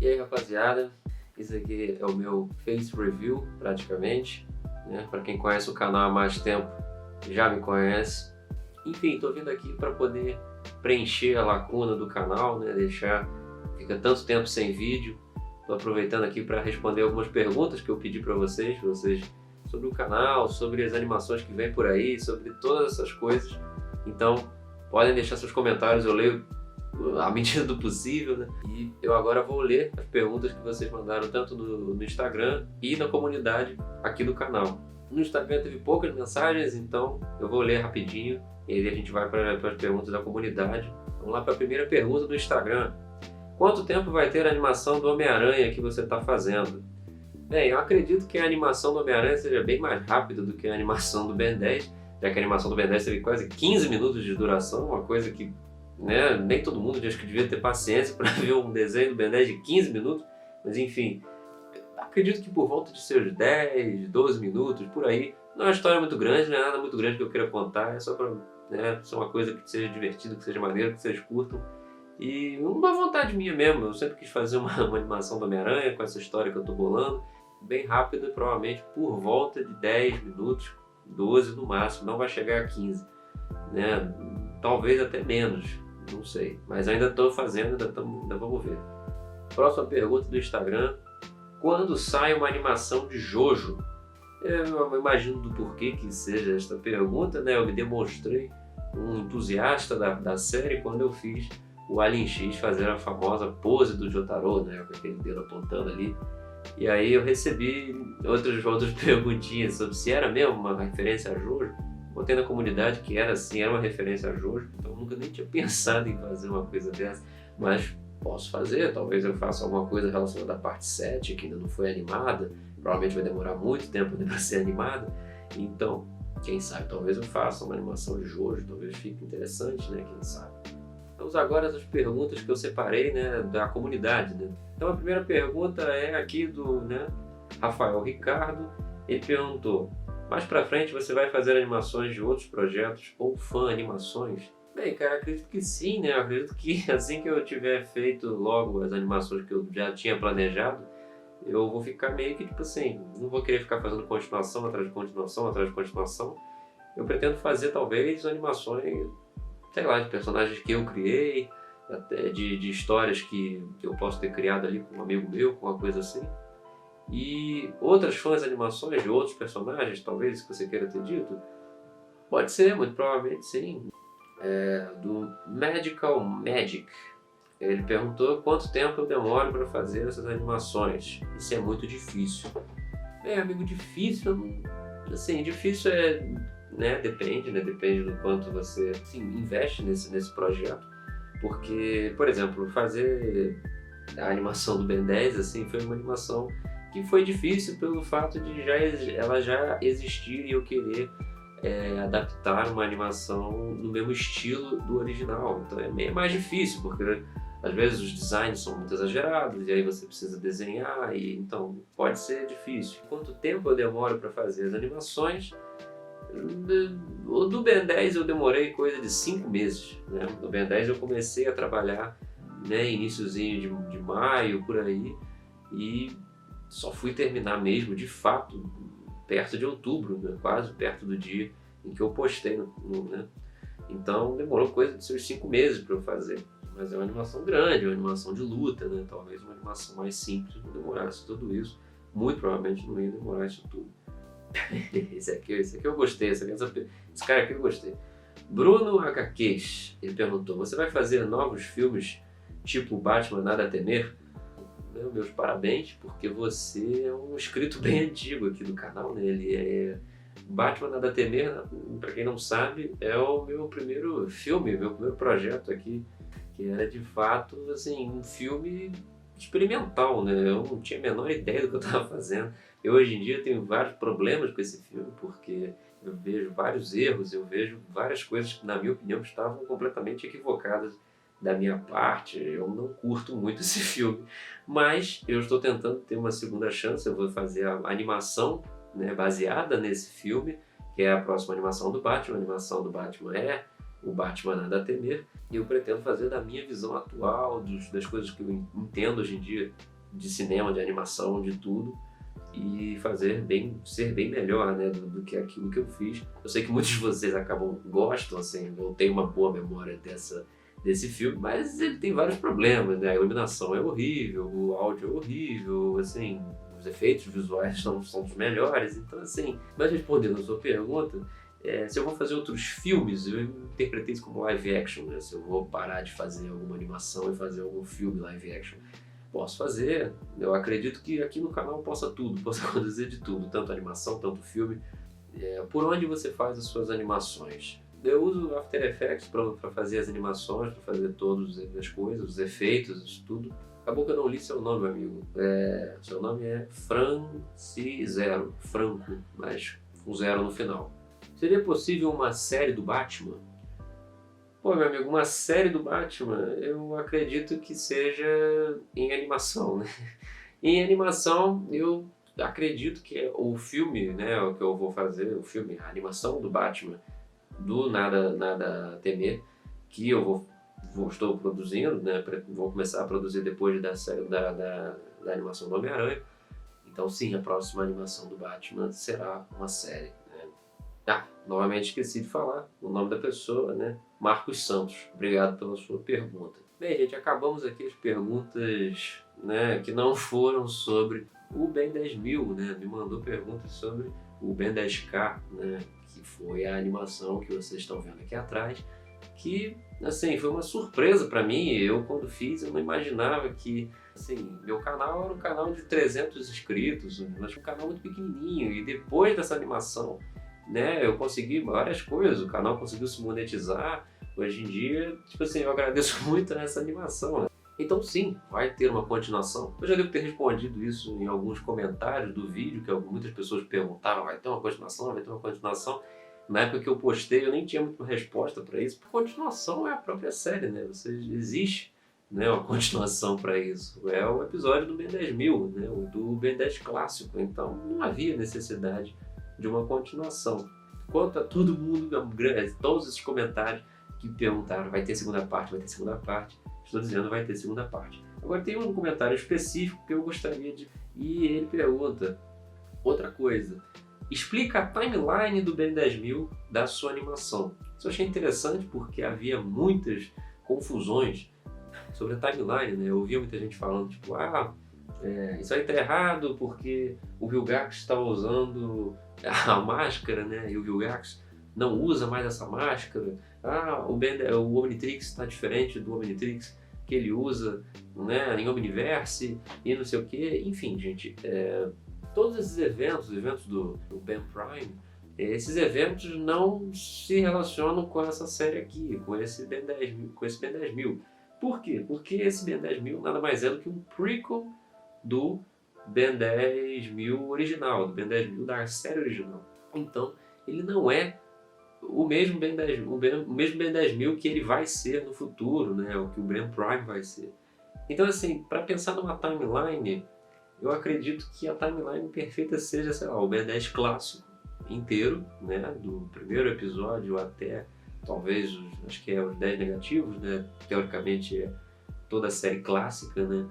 E aí, rapaziada, isso aqui é o meu Face Review, praticamente, né? Para quem conhece o canal há mais tempo, já me conhece. Enfim, tô vindo aqui para poder preencher a lacuna do canal, né? Fica tanto tempo sem vídeo. Tô aproveitando aqui para responder algumas perguntas que eu pedi para vocês sobre o canal, sobre as animações que vem por aí, sobre todas essas coisas. Então, podem deixar seus comentários, eu leio à medida do possível, né? E eu agora vou ler as perguntas que vocês mandaram tanto no Instagram e na comunidade aqui do canal. No Instagram teve poucas mensagens, então eu vou ler rapidinho e aí a gente vai para as perguntas da comunidade. Vamos lá para a primeira pergunta do Instagram. Quanto tempo vai ter a animação do Homem-Aranha que você está fazendo? Bem, eu acredito que a animação do Homem-Aranha seja bem mais rápida do que a animação do Ben 10, já que a animação do Ben 10 teve quase 15 minutos de duração, uma coisa que, né, nem todo mundo acho que devia ter paciência para ver um desenho do Ben 10 de 15 minutos, mas enfim, acredito que por volta de seus 10, 12 minutos, por aí. Não é uma história muito grande, não é nada muito grande que eu queira contar, é só para, né, ser uma coisa que seja divertida, que seja maneira, que vocês curtam. E uma vontade minha mesmo, eu sempre quis fazer uma animação do Homem-Aranha com essa história que eu tô bolando, bem rápida, provavelmente por volta de 10 minutos, 12 no máximo, não vai chegar a 15, né? Talvez até menos, não sei, mas ainda estou fazendo, ainda vamos ver. Próxima pergunta do Instagram: quando sai uma animação de Jojo? Eu imagino do porquê que seja esta pergunta, né? Eu me demonstrei um entusiasta da série quando eu fiz o Alien X fazer a famosa pose do Jotaro, né? Com aquele dedo apontando ali. E aí eu recebi outras perguntinhas sobre se era mesmo uma referência a Jojo. Botei na comunidade que era sim, era uma referência a Jojo, então eu nunca nem tinha pensado em fazer uma coisa dessa, mas posso fazer, talvez eu faça alguma coisa relacionada à parte 7, que ainda não foi animada, provavelmente vai demorar muito tempo para ser animada, então, quem sabe, talvez eu faça uma animação de Jojo, talvez fique interessante, né, quem sabe. Vamos agora às perguntas que eu separei, né, da comunidade, né. Então a primeira pergunta é aqui do, né, Rafael Ricardo. Ele perguntou: mais pra frente você vai fazer animações de outros projetos ou fan-animações? Bem, cara, acredito que sim, né? Eu acredito que assim que eu tiver feito logo as animações que eu já tinha planejado, eu vou ficar meio que tipo assim, não vou querer ficar fazendo continuação atrás de continuação atrás de continuação. Eu pretendo fazer talvez animações, sei lá, de personagens que eu criei, até de histórias que eu posso ter criado ali com um amigo meu, com uma coisa assim. E outras fãs animações de outros personagens, talvez, que você queira ter dito? Pode ser, muito provavelmente sim. Do Magical Magic. Ele perguntou quanto tempo eu demoro para fazer essas animações. Isso é muito difícil. Amigo, difícil, assim, difícil é, né, depende do quanto você, assim, investe nesse projeto. Porque, por exemplo, fazer a animação do Ben 10, assim, foi uma animação que foi difícil pelo fato de ela já existir e eu querer adaptar uma animação no mesmo estilo do original. Então é meio mais difícil, porque às vezes os designs são muito exagerados e aí você precisa desenhar, e então pode ser difícil. Quanto tempo eu demoro para fazer as animações? O do Ben 10 eu demorei coisa de 5 meses, né? No Ben 10 eu comecei a trabalhar, né, iniciozinho de maio, por aí, e só fui terminar mesmo, de fato, perto de outubro, né? Quase perto do dia em que eu postei, né? Então demorou coisa de seus 5 meses para eu fazer. Mas é uma animação grande, uma animação de luta, né? Talvez uma animação mais simples não demorasse tudo isso. Muito provavelmente não ia demorar isso tudo. esse aqui eu gostei, esse cara aqui eu gostei. Bruno HQs, ele perguntou: você vai fazer novos filmes tipo Batman Nada a Temer? Meus parabéns, porque você é um inscrito bem antigo aqui do canal, né? Ele é Batman Nada a Temer, para quem não sabe, é o meu primeiro filme, meu primeiro projeto aqui, que era de fato, assim, um filme experimental, né? Eu não tinha a menor ideia do que eu estava fazendo. Eu hoje em dia tenho vários problemas com esse filme, porque eu vejo vários erros, eu vejo várias coisas que, na minha opinião, estavam completamente equivocadas da minha parte. Eu não curto muito esse filme, mas eu estou tentando ter uma segunda chance. Eu vou fazer a animação, né, baseada nesse filme, que é a próxima animação do Batman. A animação do Batman é o Batman Nada a Temer, e eu pretendo fazer da minha visão atual, das coisas que eu entendo hoje em dia de cinema, de animação, de tudo, e ser bem melhor, né, do que aquilo que eu fiz. Eu sei que muitos de vocês gostam, assim, eu tenho uma boa memória desse filme, mas ele tem vários problemas, né? A iluminação é horrível, o áudio é horrível, assim, os efeitos visuais não são os melhores, então assim, mas respondendo a sua pergunta, se eu vou fazer outros filmes, eu interpretei isso como live action, né? Se eu vou parar de fazer alguma animação e fazer algum filme live action, posso fazer. Eu acredito que aqui no canal possa acontecer de tudo, tanto animação, tanto filme. Por onde você faz as suas animações? Eu uso After Effects para fazer as animações, para fazer todas as coisas, os efeitos, isso tudo. Acabou que eu não li seu nome, meu amigo. Seu nome é Francizero, Franco, mas com zero no final. Seria possível uma série do Batman? Pô, meu amigo, uma série do Batman, eu acredito que seja em animação, né? Em animação, eu acredito que é o filme, né, o que eu vou fazer, o filme, a animação do Batman, do Nada a Temer, que eu estou produzindo, né, vou começar a produzir depois da série da animação do Homem-Aranha. Então sim, a próxima animação do Batman será uma série. Novamente esqueci de falar o nome da pessoa, né? Marcos Santos. Obrigado pela sua pergunta. Bem, gente, acabamos aqui as perguntas, né, que não foram sobre o Ben 10.000, né? Me mandou perguntas sobre o Ben 10K, né? Que foi a animação que vocês estão vendo aqui atrás, que, assim, foi uma surpresa para mim. Eu, quando fiz, eu não imaginava que, assim, meu canal era um canal de 300 inscritos, mas um canal muito pequenininho, e depois dessa animação, né, eu consegui várias coisas, o canal conseguiu se monetizar. Hoje em dia, tipo assim, eu agradeço muito essa animação, né? Então sim, vai ter uma continuação. Eu já devo ter respondido isso em alguns comentários do vídeo, que muitas pessoas perguntaram, vai ter uma continuação, vai ter uma continuação. Na época que eu postei, eu nem tinha muita resposta para isso, porque continuação é a própria série, né? Existe, né, uma continuação para isso. É o episódio do Ben 10.000, né, o do Ben 10 clássico, então não havia necessidade de uma continuação. Quanto a todo mundo, todos esses comentários que perguntaram, vai ter segunda parte, vai ter segunda parte, estou dizendo vai ter segunda parte. Agora tem um comentário específico que eu gostaria de... E ele pergunta, outra coisa, explica a timeline do Ben 10.000 da sua animação. Isso eu achei interessante porque havia muitas confusões sobre a timeline, né? Eu ouvia muita gente falando, tipo, isso aí tá errado porque o Vilgax estava usando a máscara, né? E o Vilgax não usa mais essa máscara. O Omnitrix está diferente do Omnitrix que ele usa, né, em Omniverse e não sei o que. Enfim, gente, todos esses eventos, os eventos do Ben Prime, esses eventos não se relacionam com essa série aqui, com esse Ben 10.000. Por quê? Porque esse Ben 10.000 nada mais é do que um prequel do Ben 10.000 original, do Ben 10.000 da série original. Então, ele não é o mesmo Ben 10.000 que ele vai ser no futuro, né? O que o Ben Prime vai ser. Então, assim, para pensar numa timeline, eu acredito que a timeline perfeita seja, sei lá, o Ben 10 clássico inteiro, né? Do primeiro episódio até, talvez, acho que os 10 negativos, né? Teoricamente é toda a série clássica, né?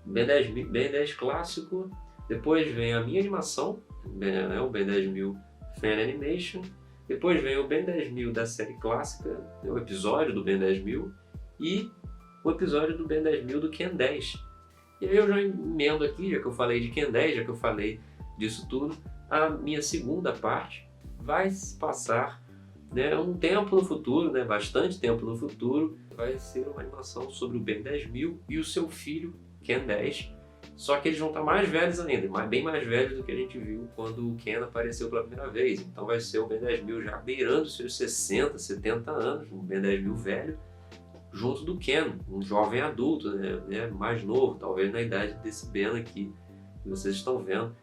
Ben 10 clássico, depois vem a minha animação, né? O Ben 10.000 Fan Animation, depois vem o Ben 10.000 da série clássica, né? O episódio do Ben 10.000 e o episódio do Ben 10.000 do Ken 10. E aí eu já emendo aqui, já que eu falei de Ken 10, já que eu falei disso tudo, a minha segunda parte vai se passar, né, um tempo no futuro, né, bastante tempo no futuro, vai ser uma animação sobre o Ben 10.000 e o seu filho, Ken 10, só que eles vão estar mais velhos ainda, bem mais velhos do que a gente viu quando o Ken apareceu pela primeira vez. Então vai ser o Ben 10.000 já beirando seus 60, 70 anos, um Ben 10.000 velho, junto do Ken, um jovem adulto, né, mais novo, talvez na idade desse Ben aqui, que vocês estão vendo,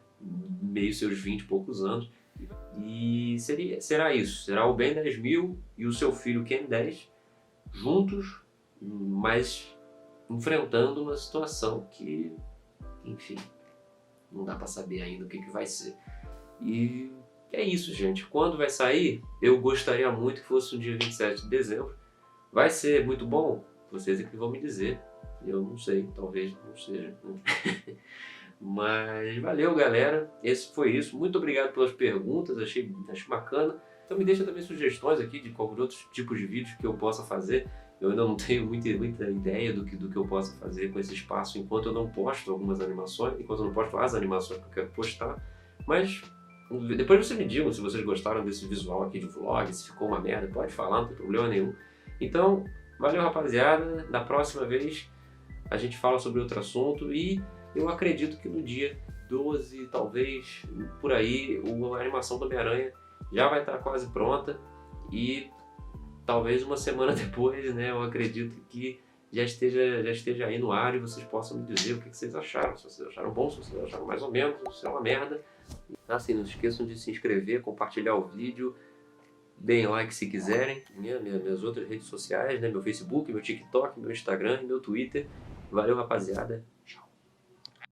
meio seus 20 e poucos anos. E será isso, será o Ben 10.000 e o seu filho Ken 10 juntos, mas enfrentando uma situação que, enfim, não dá para saber ainda o que vai ser. E é isso, gente. Quando vai sair, eu gostaria muito que fosse no dia 27 de dezembro. Vai ser muito bom? Vocês é que vão me dizer. Eu não sei, talvez não seja, né? Mas valeu, galera. Esse foi isso. Muito obrigado pelas perguntas, achei bacana. Então me deixa também sugestões aqui de quais outros tipos de vídeos que eu possa fazer. Eu ainda não tenho muita ideia do que eu possa fazer com esse espaço enquanto eu não posto algumas animações, enquanto eu não posto as animações que eu quero postar. Mas depois vocês me digam se vocês gostaram desse visual aqui de vlog, se ficou uma merda, pode falar, não tem problema nenhum. Então, valeu, rapaziada. Da próxima vez a gente fala sobre outro assunto e eu acredito que no dia 12, talvez, por aí, a animação do Homem-Aranha já vai estar quase pronta e talvez uma semana depois, né, eu acredito que já esteja aí no ar e vocês possam me dizer o que vocês acharam, se vocês acharam bom, se vocês acharam mais ou menos, se é uma merda. Assim, não se esqueçam de se inscrever, compartilhar o vídeo, deem like se quiserem, minhas outras redes sociais, né, meu Facebook, meu TikTok, meu Instagram e meu Twitter. Valeu, rapaziada.